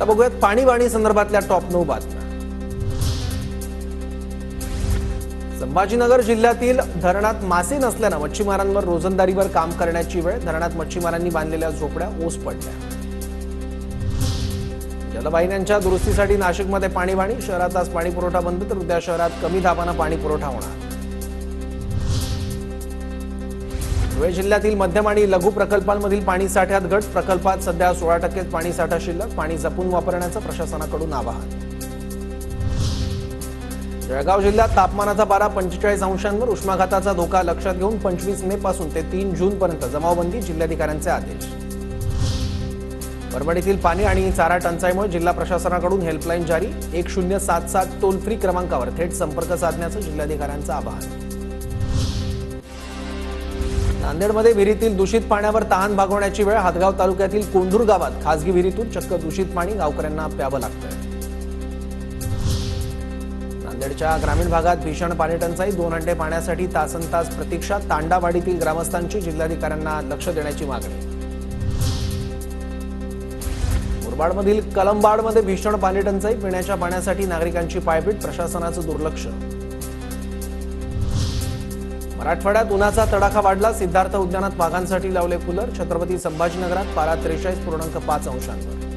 तर बघूयात पाणीवाणी संदर्भातल्या टॉप 9 बातम्या। संभाजीनगर जिल्ह्यातील धरणात मासे नसल्याने मच्छीमारांवर रोजंदारीवर काम करण्याची वेळ। धरणात मच्छीमारांनी बांधलेल्या झोपड्या ओस पडल्या। जलवाहिन्यांच्या दुरुस्तीसाठी नाशिकमध्ये पाणीवाणी। शहरात आज पाणी पुरवठा बंद, तर उद्या शहरात कमी दाबाने पाणी पुरवठा होणार। धुळे जिल्ह्यातील मध्यम आणि लघु प्रकल्पांमधील पाणी साठ्यात घट। प्रकल्पात सध्या 16% पाणी साठा शिल्लक। पाणी जपून वापरण्याचं प्रशासनाकडून आवाहन। जळगाव जिल्ह्यात तापमानाचा पारा 45 अंशांवर। उष्माघाताचा धोका लक्षात घेऊन 25 मे पासून ते 3 जून पर्यंत जमावबंदी। जिल्हाधिकाऱ्यांचे आदेश। परभणीतील पाणी आणि चारा टंचाईमुळे जिल्हा प्रशासनाकडून हेल्पलाईन जारी। 1077 टोल फ्री क्रमांकावर थेट संपर्क साधण्याचं जिल्हाधिकाऱ्यांचं आवाहन। नांदेडमध्ये विहिरीतील दूषित पाण्यावर तहान भागवण्याची वेळ। हातगाव तालुक्यातील कोंढूर गावात खासगी विहिरीतून चक्क दूषित पाणी गावकऱ्यांना प्यावं लागतंय। नांदेडच्या ग्रामीण भागात भीषण पाणी टंचाई। 2 घंटे पाण्यासाठी तासनतास प्रतीक्षा। तांडावाडीतील ग्रामस्थांची जिल्हाधिकाऱ्यांना लक्ष देण्याची मागणी। मुरबाडमधील कलंबाडमध्ये भीषण पाणी टंचाई। पिण्याच्या पाण्यासाठी नागरिकांची पायपीट। प्रशासनाचं दुर्लक्ष। मराठवाड्यात उन्हाचा तडाखा वाढला। सिद्धार्थ उद्यानात वाघांसाठी लावले कूलर। छत्रपती संभाजीनगरात पारा 43.5 अंशांवर।